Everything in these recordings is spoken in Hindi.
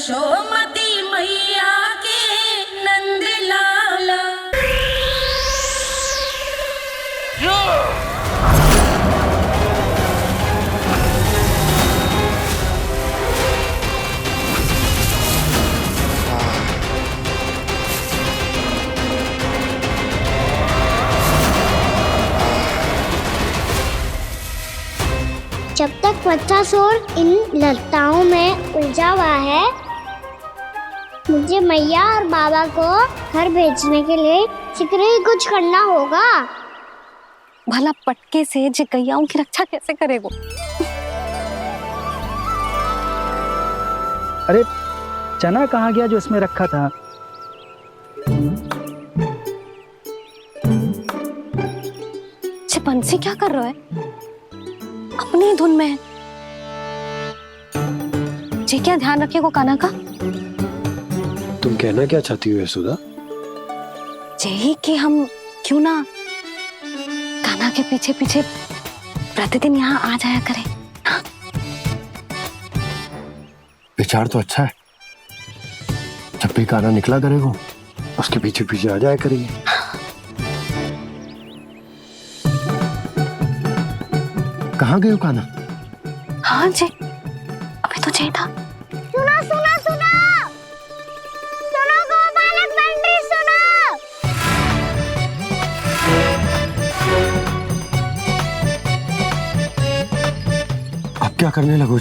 यशोमती मैया के नंद लाला। जब तक वत्सासुर इन लताओं में उलझा हुआ है, मुझे मैया और बाबा को घर भेजने के लिए शीघ्र ही कुछ करना होगा। भला पटके से गैयाओं की रक्षा कैसे करेगा? अरे चना कहाँ गया जो इसमें रखा था? बंसी क्या कर रहा है? अपनी धुन में है। जी क्या ध्यान रखिएगा कान्हा का। तुम कहना क्या चाहती हो यशोदा? यही कि हम क्यों ना कान्हा के पीछे पीछे प्रतिदिन यहाँ आ जाया करें। हाँ? विचार तो अच्छा है। जब भी कान्हा निकला करेगा उसके पीछे पीछे आ जाया करेंगे। कहाँ गए हो कान्हा? हाँ जी, अभी तो चाहिए था। सुनो सुनो सुनो सुनो गोपालक मंत्री सुनो। अब क्या करने लगो?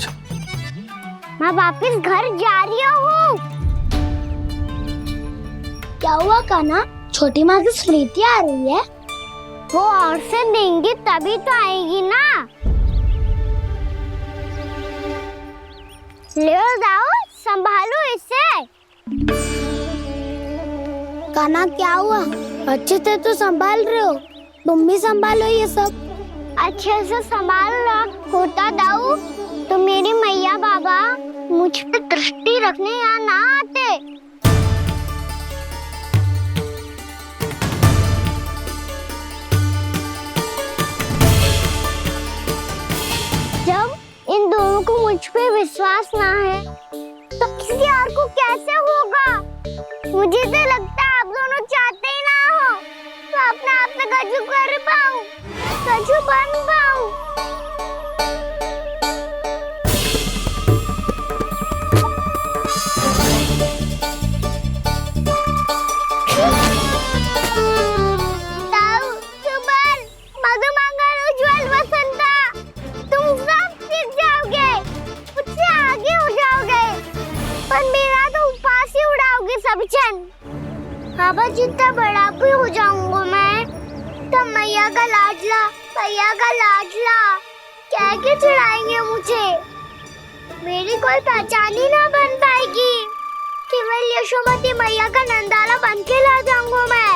मैं वापस घर जा रही हूँ। क्या हुआ कान्हा? छोटी माँ की स्मृति आ रही है। वो और से देंगी तभी तो आएगी ना। ले जाओ, संभालो इसे। कान्हा क्या हुआ? अच्छे से तो संभाल रहे हो, तुम भी संभालो ये सब। अच्छे से संभाल रहा होता दाऊ तो मेरी मैया बाबा मुझ पे दृष्टि रखने यहाँ ना आते। जब इन दोनों को मुझ पे विश्वास ना है तो किसी और को कैसे होगा? मुझे तो लगता है आप दोनों चाहते ही ना हो तो अपने आप में गजू कर पाऊं, गजू बन पाऊं। बाबा जितना बड़ा भी हो जाऊंगा मैं तो मैया का लाडला कह के चिढ़ाएंगे मुझे। मेरी कोई पहचान ही ना बन पाएगी। केवल यशोमती मैया का नंदाला बन के ला जाऊंगा मैं।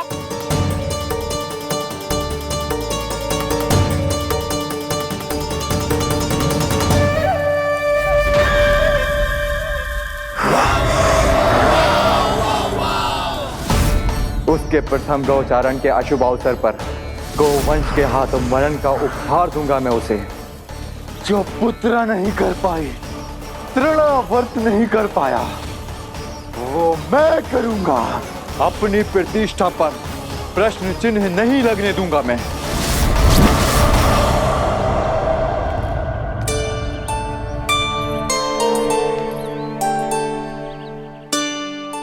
उसके प्रथम गौचारण के अशुभ अवसर पर गोवंश के हाथों मरण का उपहार दूंगा मैं उसे। जो पुत्र नहीं कर पाई, तृणावर्त नहीं कर पाया, वो मैं करूंगा। अपनी प्रतिष्ठा पर प्रश्न चिन्ह नहीं लगने दूंगा मैं।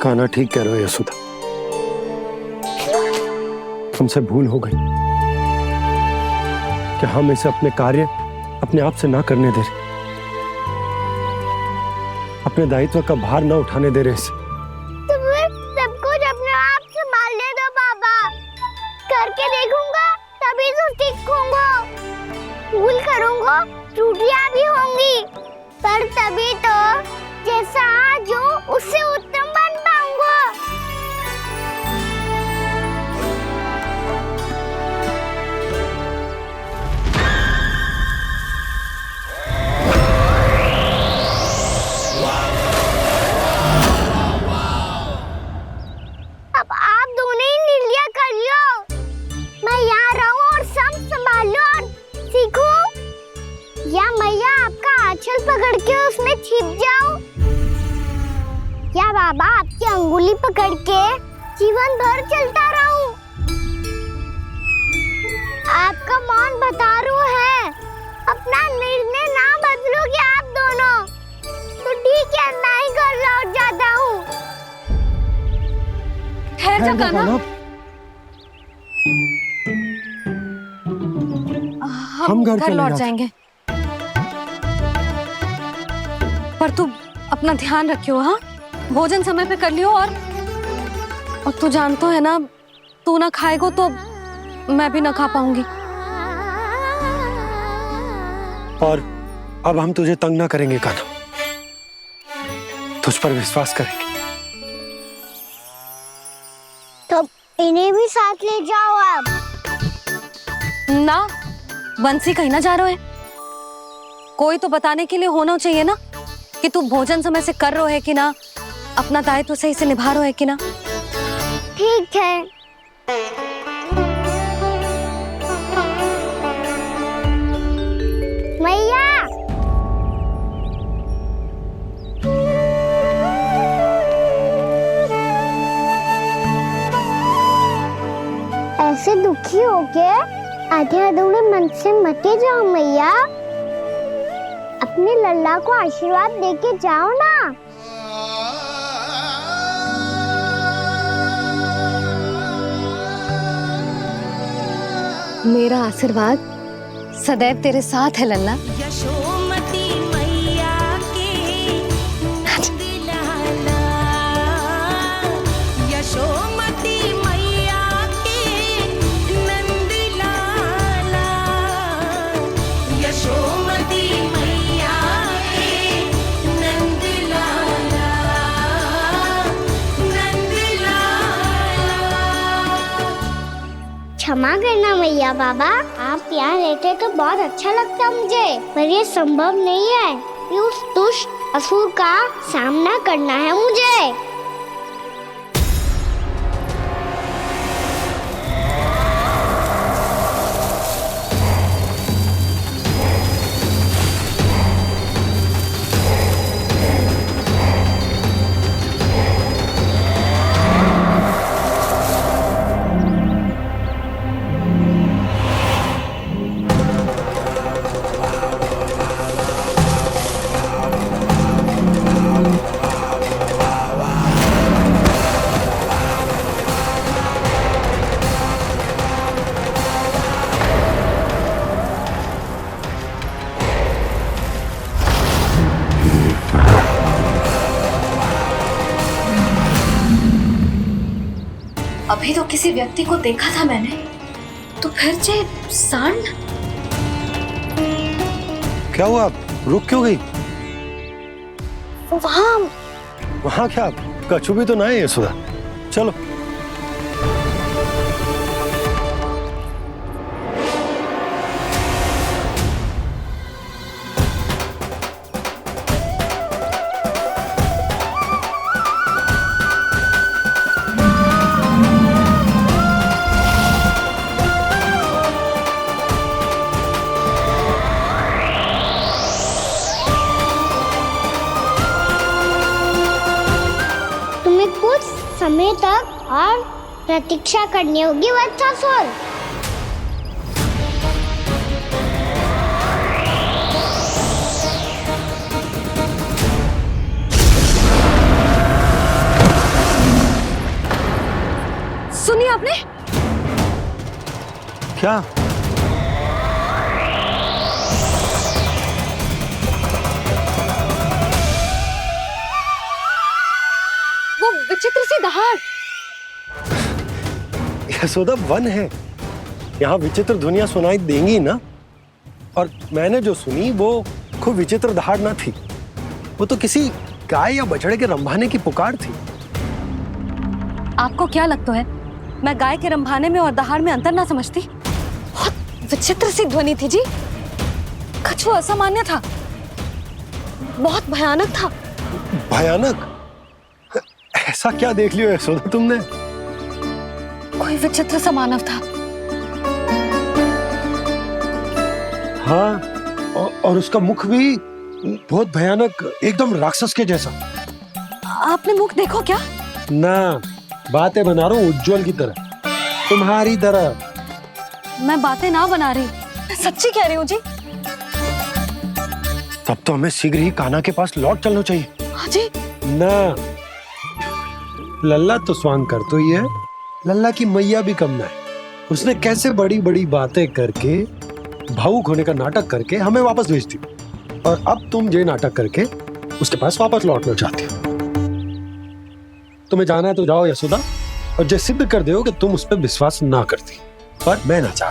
कान्हा ठीक कह रहे हो यशोदा, हमसे भूल हो गई कि हम इसे अपने कार्य अपने आप से ना करने दे रहे, अपने दायित्व का भार ना उठाने दे रहे इसे। तो फिर सब कुछ अपने आप से संभालने दो बाबा। करके देखूंगा तभी तो ठीक होऊंगा। भूल करूंगा, त्रुटियां भी होंगी, पर तभी तो जैसा आज हूं उससे उत्तम बन पाऊंगा। अब आप दोनों ही निर्णय कर लो। मैं यहाँ रहूं और सब संभालूं और सीखूं, या मैया आपका आंचल पकड़ के उसमें छिप जाऊं। क्या बाबा आपकी अंगुली पकड़ के जीवन भर चलता रहूं? आपका मौन भतारू है, अपना निर्णय ना बदलोगे आप दोनों तो ठीक है, मैं ही घर लौट जाता हूँ। ठहर जा कान्हा, हम घर चले लौट जाते। जाएंगे। पर तू अपना ध्यान रखियो, हाँ? भोजन समय पे कर लियो। और तू जानतो है ना, तू ना खाएगो तो मैं भी ना खा पाऊंगी। और अब हम तुझे तंग ना करेंगे कान्हा, तुझ पर विश्वास करेंगे। तो इन्हें भी साथ ले जाओ आप। ना, बंसी कहीं ना जा रहे है। कोई तो बताने के लिए होना चाहिए ना कि तू भोजन समय से कर रहे है कि ना, अपना दायित्व सही से निभा रहे है कि ना। ठीक है। मैया, ऐसे दुखी हो के आधे अधूरे मन से मत जाओ मैया, अपने लल्ला को आशीर्वाद देके जाओ ना। मेरा आशीर्वाद सदैव तेरे साथ है लल्ला। यशोमती मैया के नंद लाला, यशोमती मैया के नंद लाला, यशोमती मैया के नंद लाला, नंद लाला। क्षमा करना मैया बाबा, आप यहाँ रहते तो बहुत अच्छा लगता मुझे, पर ये संभव नहीं है। ये उस दुष्ट असुर का सामना करना है मुझे। अभी तो किसी व्यक्ति को देखा था मैंने, तो फिर से सांड। क्या हुआ, रुक क्यों गई? वहाँ क्या कछु भी तो नहीं है सुधा, चलो। कुछ समय तक और प्रतीक्षा करनी होगी वत्सासुर। सुनिए आपने क्या? वो विचित्र सी दहाड़। यशोदा, वन है, यहाँ विचित्र ध्वनियां सुनाई देंगी ना। और मैंने जो सुनी वो खूब विचित्र दहाड़ ना थी, वो तो किसी गाय या बछड़े के रंभाने की पुकार थी। आपको क्या लगता है मैं गाय के रंभाने में और दहाड़ में अंतर ना समझती? बहुत विचित्र सी ध्वनि थी जी, कुछ वो असामान्य था, बहुत भयानक था। भयानक? ऐसा क्या देख लियो यशोदा तुमने? कोई विचित्र सा मानव था। हाँ, और उसका मुख भी बहुत भयानक, एकदम राक्षस के जैसा। आपने मुख देखो क्या? ना, बातें बना रहा हूँ उज्जवल की तरह, तुम्हारी तरह। मैं बातें ना बना रही, मैं सच्ची कह रही हूँ जी। तब तो हमें शीघ्र ही कान्हा के पास लौट चलना चाहिए। हाँ जी। ना, लल्ला तो स्वांग कर तो ही है, लल्ला की मैया भी कम ना है। उसने कैसे बड़ी बड़ी बातें करके, भावुक होने का नाटक करके हमें वापस भेज दी, और अब तुम ये नाटक करके उसके पास वापस लौटना चाहती हो। तुम्हें जाना है तो जाओ यशोदा, और जो सिद्ध कर दो कि तुम उस पर विश्वास ना करती, पर मैं ना चाह,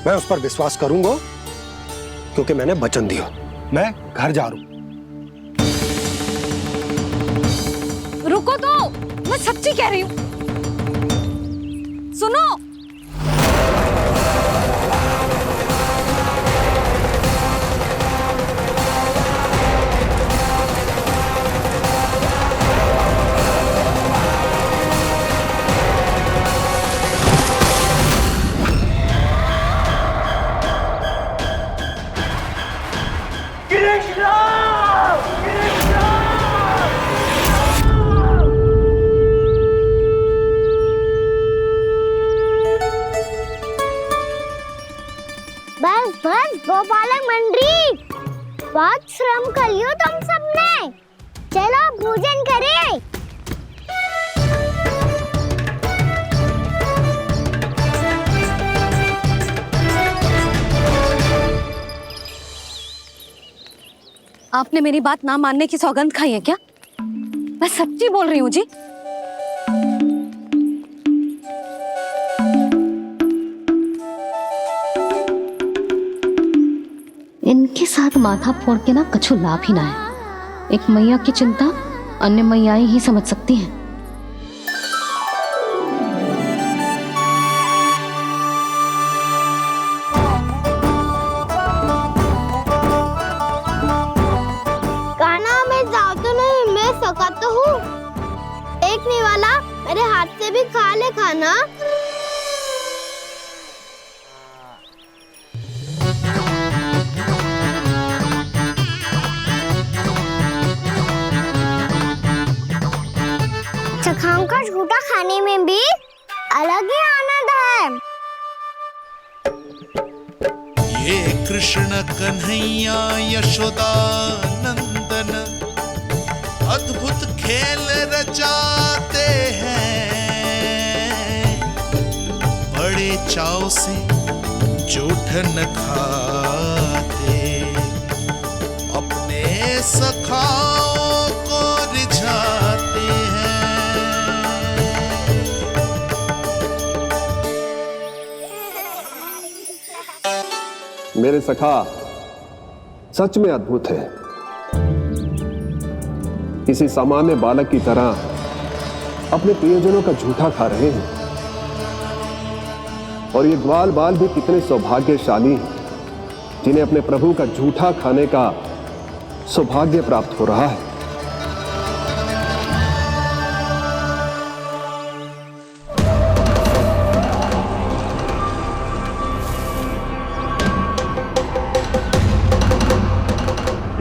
मैं उस पर विश्वास करूंगा क्योंकि मैंने वचन दिया। मैं घर जा रहा हूं। रुको तो, मैं सच्ची कह रही हूँ। सुनो, बस बस गोपालक मंडली, बहुत श्रम कर लियो तुम सबने। चलो भोजन करें। आपने मेरी बात ना मानने की सौगंध खाई है क्या? मैं सच्ची बोल रही हूँ जी। इनके साथ माथा फोड़ के ना कछु लाभ ही ना है। एक मैया की चिंता अन्य मैयाएं ही समझ सकती हैं। कान्हा मैं जाओ तो नहीं, मैं सका तो हूँ। एक नहीं वाला मेरे हाथ से भी खा ले खाना। चखाओं का झूठा खाने में भी अलग ही आनंद है। ये कृष्ण कन्हैया यशोदा नंदन अद्भुत खेल रचाते हैं, बड़े चाव से जूठ न खाते, अपने सखाओं को रिझाते हैं। मेरे सखा सच में अद्भुत है। किसी सामान्य बालक की तरह अपने प्रियजनों का झूठा खा रहे हैं, और ये ग्वाल बाल भी कितने सौभाग्यशाली हैं जिन्हें अपने प्रभु का झूठा खाने का सौभाग्य प्राप्त हो रहा है।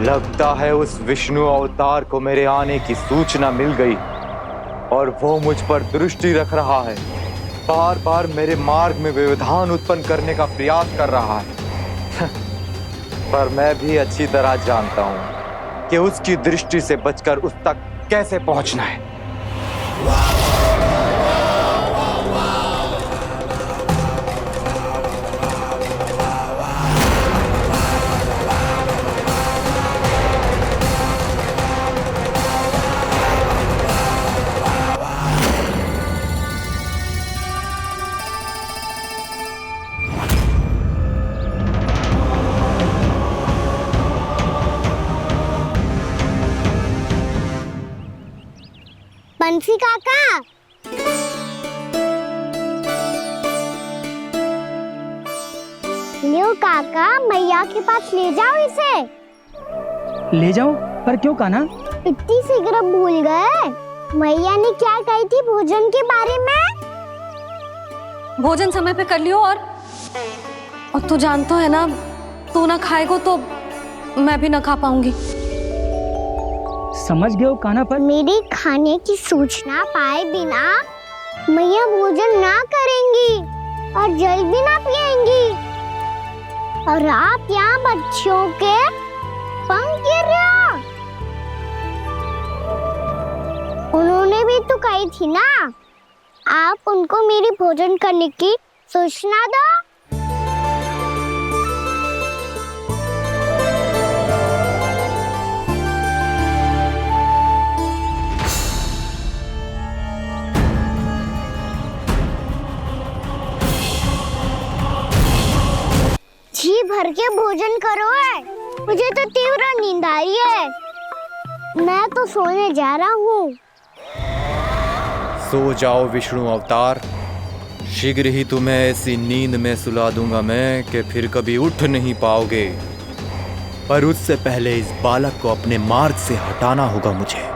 लगता है उस विष्णु अवतार को मेरे आने की सूचना मिल गई और वो मुझ पर दृष्टि रख रहा है। बार बार मेरे मार्ग में व्यवधान उत्पन्न करने का प्रयास कर रहा है। पर मैं भी अच्छी तरह जानता हूं कि उसकी दृष्टि से बचकर उस तक कैसे पहुंचना है। बंसी काका, लियो काका, मैया के पास ले जाओ इसे। ले जाओ, पर क्यों कान्हा? इतनी शीघ्र भूल गए? मैया ने क्या कही थी भोजन के बारे में? भोजन समय पे कर लियो, और तू जानता है ना, तू ना खाएगो तो मैं भी ना खा पाऊंगी। समझ गए हो कान्हा पर? मेरी खाने की सूचना पाए बिना मैया भोजन ना करेंगी और जल भी ना पिएंगी, और आप यहाँ बच्चों के पंख गिर रहे हो। उन्होंने भी तो कही थी ना, आप उनको मेरी भोजन करने की सूचना दो। जी भर के भोजन करो है, मुझे तो तीव्र नींद आ रही है। मैं तो सोने जा रहा हूँ। सो जाओ विष्णु अवतार, शीघ्र ही तुम्हें ऐसी नींद में सुला दूंगा मैं कि फिर कभी उठ नहीं पाओगे। पर उससे पहले इस बालक को अपने मार्ग से हटाना होगा मुझे।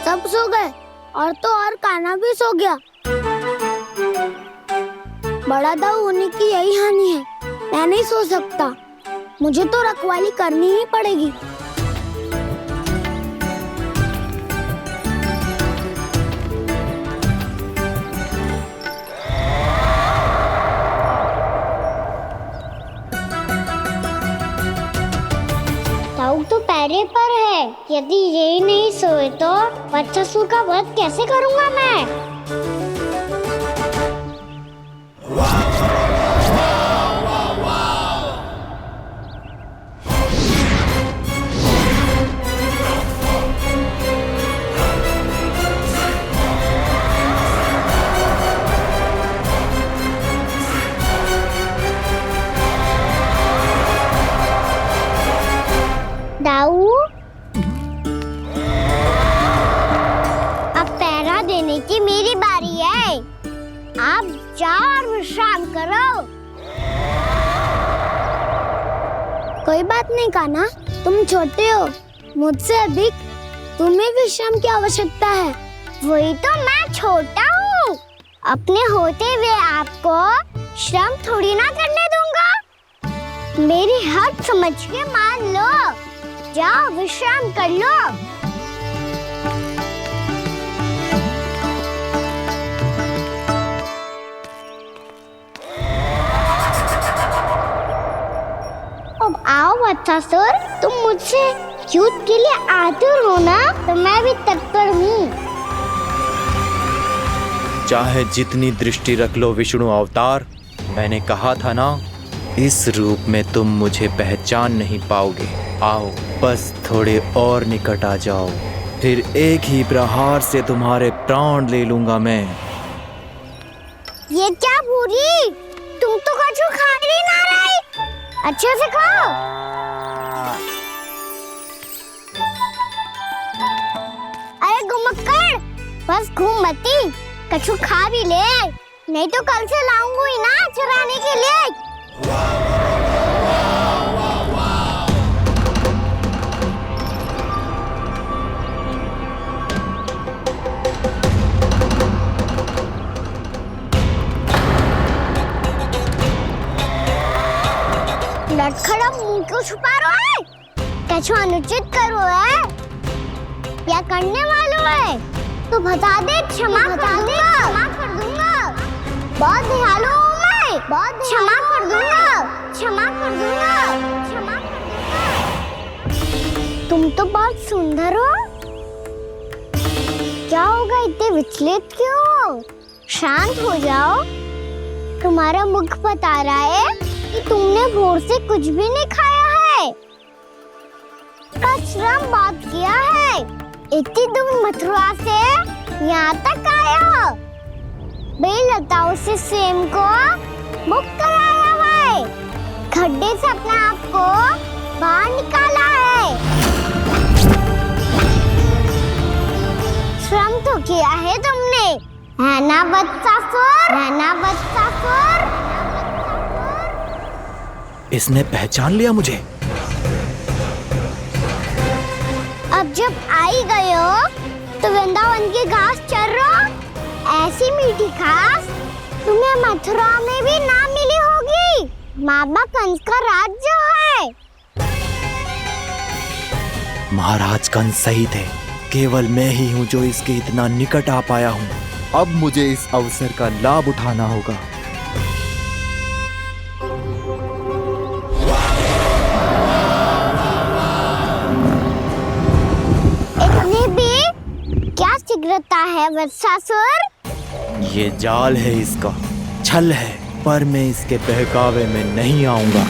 सब सो गए और तो और कान्हा भी सो गया। बड़ा दाऊ होने की यही हानि है, मैं नहीं सो सकता, मुझे तो रखवाली करनी ही पड़ेगी। दाऊ तो पैरे पर है, यदि यही नहीं सोए तो बच्चासुर का वध कैसे करूंगा मैं? दाऊ, अब पहरा देने की मेरी बारी है। आप जाओ और विश्राम करो। कोई बात नहीं कान्हा, तुम छोटे हो, मुझसे अधिक तुम्हें विश्राम की आवश्यकता है। वही तो मैं छोटा हूँ, अपने होते हुए आपको श्रम थोड़ी ना करने दूंगा। मेरी हद समझ के मान लो, जाओ विश्राम कर लो। अब आओ बच्चासुर, तुम मुझसे युद्ध के लिए आतुर हो ना, तो मैं भी तत्पर हूँ। चाहे जितनी दृष्टि रख लो विष्णु अवतार, मैंने कहा था ना, इस रूप में तुम मुझे पहचान नहीं पाओगे। आओ बस थोड़े और निकट आ जाओ, फिर एक ही प्रहार से तुम्हारे प्राण ले लूंगा मैं। ये क्या भूरी, तुम तो कछु खा ही ना रही, अच्छे से खाओ। अरे घुमक्कड़, बस घूम मती, कछु खा भी ले, नहीं तो कल से लाऊंगा ही ना चुराने के लिए। लटखड़ा मुंह क्यों छुपा रहा है? कछु अनुचित करो है या करने वालों है तो बता दे, क्षमा कर दूंगा। बहुत दयालु हूँ मैं, बहुत क्षमा कर दूंगा। तुम तो बहुत सुंदर हो, क्या होगा, इतने विचलित क्यों हो? शांत हो जाओ, तुम्हारा मुख बता रहा है कि तुमने भोर से कुछ भी नहीं खाया है, बस श्रम बहुत किया है। इतनी दूर मथुरा से यहाँ तक आए हो, बेलताओं से स्वयं को मुक्त कराया है, खड्डे से अपने आप को बाहर निकाला है। श्रम तो किया है तुमने, है ना बच्चासुर? इसने पहचान लिया मुझे। अब जब आई गए हो तो वृंदावन की घास चर रहो। ऐसी मीठी घास तुम्हें मथुरा में भी ना मिली होगी। मामा कंस का राज जो है। महाराज कंस सही थे, केवल मैं ही हूँ जो इसके इतना निकट आ पाया हूँ। अब मुझे इस अवसर का लाभ उठाना होगा। इतनी भी क्या शीघ्रता है वत्सासुर? ये जाल है इसका, छल है, पर मैं इसके बहकावे में नहीं आऊंगा।